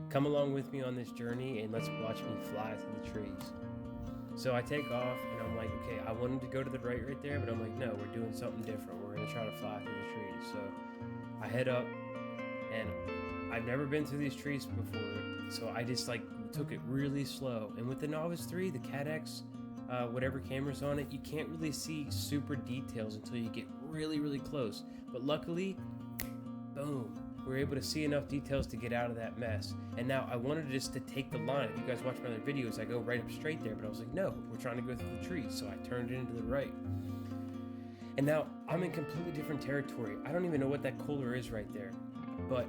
Come along with me on this journey and let's watch me fly through the trees. So I take off and I'm like, okay, I wanted to go to the right there, but I'm like, no, we're doing something different. We're gonna try to fly through the trees. So I head up, and I've never been through these trees before, so I just took it really slow. And with the Novice 3, the CAT-X, whatever camera's on it, you can't really see super details until you get really close. But luckily, boom, we're able to see enough details to get out of that mess. And now I wanted just to take the line. If you guys watch my other videos, I go right up straight there, but I was like, no, we're trying to go through the trees. So I turned it into the right. And now I'm in completely different territory. I don't even know what that cooler is right there, but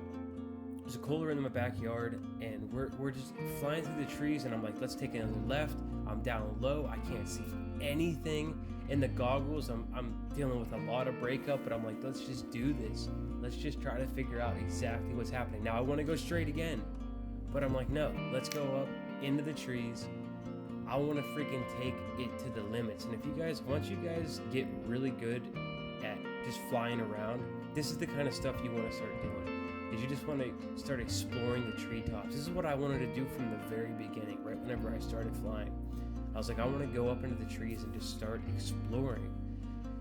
there's a cooler in my backyard, and we're just flying through the trees, and I'm like, let's take another left. I'm down low. I can't see anything. In the goggles, I'm dealing with a lot of breakup, but I'm like, let's just do this. Let's just try to figure out exactly what's happening. Now I want to go straight again, but I'm like, no, let's go up into the trees. I want to freaking take it to the limits. And once you guys get really good at just flying around, this is the kind of stuff you want to start doing. Is you just want to start exploring the treetops. This is what I wanted to do from the very beginning, right whenever I started flying. I was like, I want to go up into the trees and just start exploring.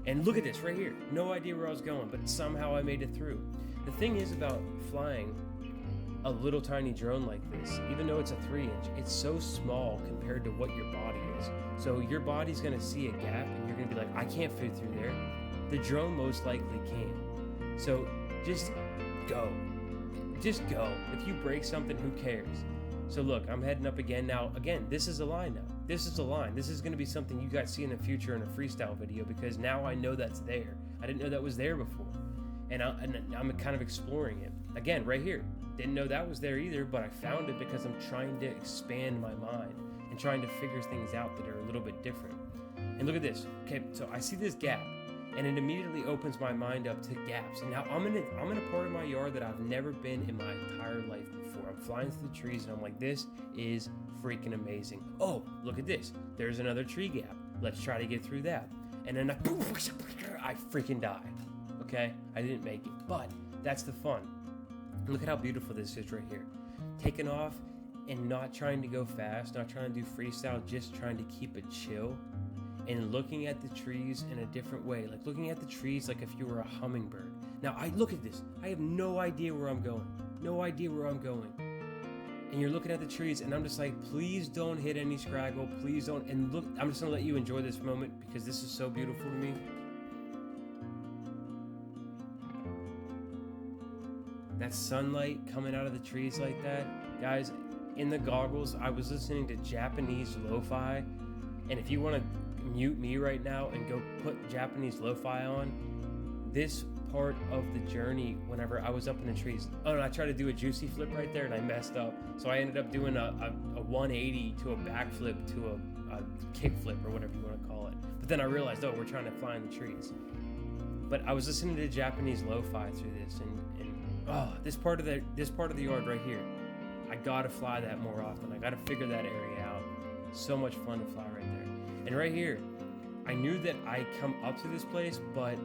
And look at this right here. No idea where I was going, but somehow I made it through. The thing is about flying a little tiny drone like this, even though it's a 3-inch, it's so small compared to what your body is. So your body's going to see a gap and you're going to be like, I can't fit through there. The drone most likely can. So just go. Just go. If you break something, who cares? So look, I'm heading up again. Now, again, this is a line now. This is a line. This is going to be something you guys see in the future in a freestyle video, because now I know that's there. I didn't know that was there before. And I'm kind of exploring it. Again, right here. Didn't know that was there either, but I found it because I'm trying to expand my mind and trying to figure things out that are a little bit different. And look at this. Okay, so I see this gap, and it immediately opens my mind up to gaps. And now I'm in a part of my yard that I've never been in my entire life before. I'm flying through the trees, and I'm like, this is freaking amazing. Oh, look at this. There's another tree gap. Let's try to get through that. And then I freaking die. Okay? I didn't make it, but that's the fun. Look at how beautiful this is right here. Taking off and not trying to go fast, not trying to do freestyle, just trying to keep it chill. And looking at the trees in a different way, like looking at the trees like if you were a hummingbird. Now I look at this, I have no idea where I'm going. And you're looking at the trees, and I'm just like, please don't hit any scraggle, please don't. And look, I'm just gonna let you enjoy this moment because this is so beautiful to me. That sunlight coming out of the trees like that. Guys, in the goggles, I was listening to Japanese lo-fi. And if you want to mute me right now and go put Japanese lo-fi on, this part of the journey, whenever I was up in the trees, I tried to do a juicy flip right there and I messed up. So I ended up doing a 180 to a backflip to a kick flip or whatever you want to call it. But then I realized, we're trying to fly in the trees. But I was listening to Japanese lo-fi through this, and this part of the yard right here, I gotta fly that more often. I gotta figure that area out. So much fun to fly right there. And right here, I knew that I come up to this place, but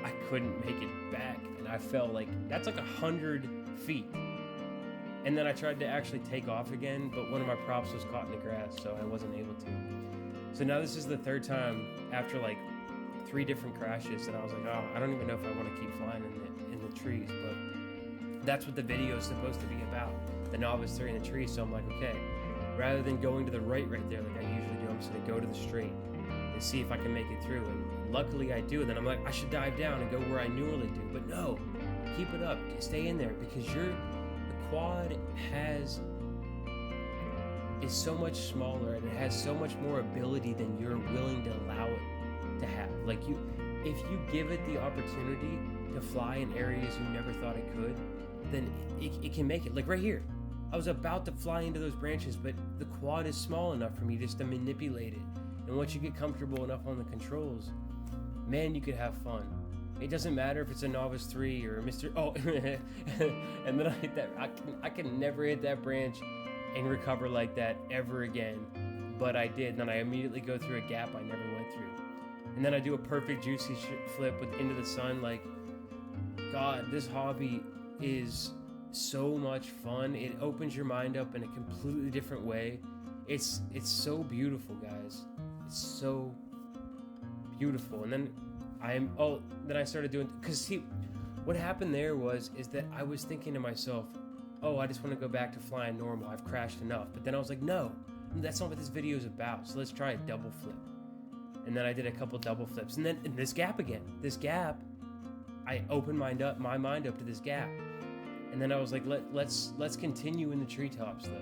I couldn't make it back, and I felt like that's like 100 feet. And then I tried to actually take off again, but one of my props was caught in the grass, so I wasn't able to. So now this is the third time after like 3 different crashes that I was like, I don't even know if I want to keep flying in the trees, but that's what the video is supposed to be about, the Novice 3 in the trees. So I'm like, okay, rather than going to the right there like I usually do, I'm just going to go to the straight and see if I can make it through. And luckily I do. And then I'm like, I should dive down and go where I normally do, but no, keep it up, stay in there, because the quad is so much smaller and it has so much more ability than you're willing to allow it to have. Like if you give it the opportunity to fly in areas you never thought it could, then it can make it. Like right here, I was about to fly into those branches, but the quad is small enough for me just to manipulate it. And once you get comfortable enough on the controls, man, you could have fun. It doesn't matter if it's a Novice 3 or a Mr. Oh, and then I hit that. I can never hit that branch and recover like that ever again. But I did, and then I immediately go through a gap I never went through. And then I do a perfect juicy flip into the sun. Like, God, this hobby is so much fun. It opens your mind up in a completely different way. It's so beautiful, guys. It's so beautiful. And then I started doing, because see, what happened there is that I was thinking to myself, oh, I just want to go back to flying normal. I've crashed enough. But then I was like, no, that's not what this video is about. So let's try a double flip. And then I did a couple double flips. And then this gap again. This gap, I opened my mind up to this gap. And then I was like, let's continue in the treetops though.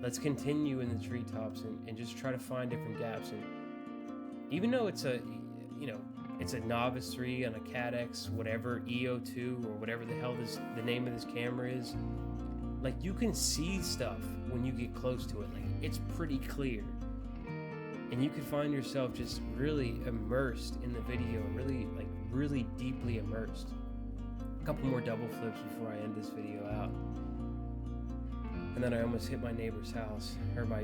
Let's continue in the treetops and just try to find different gaps. And even though it's a Novice 3 on a CAD-X, whatever, EO2 or whatever the hell the name of this camera is, like, you can see stuff when you get close to it. Like, it's pretty clear. And you can find yourself just really immersed in the video, really deeply immersed. A couple more double flips before I end this video out. And then I almost hit my neighbor's house, or my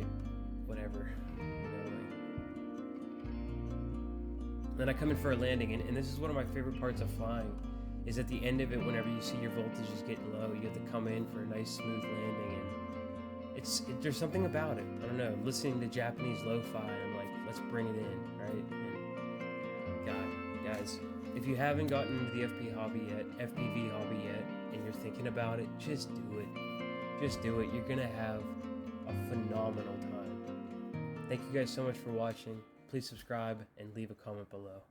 whatever. Then I come in for a landing, and this is one of my favorite parts of flying, is at the end of it, whenever you see your voltage is getting low, you have to come in for a nice smooth landing, and there's something about it. I don't know, listening to Japanese lo-fi, I'm like, let's bring it in, right? And God, guys, if you haven't gotten into the FPV hobby yet, and you're thinking about it, just do it. Just do it. You're gonna have a phenomenal time. Thank you guys so much for watching. Please subscribe and leave a comment below.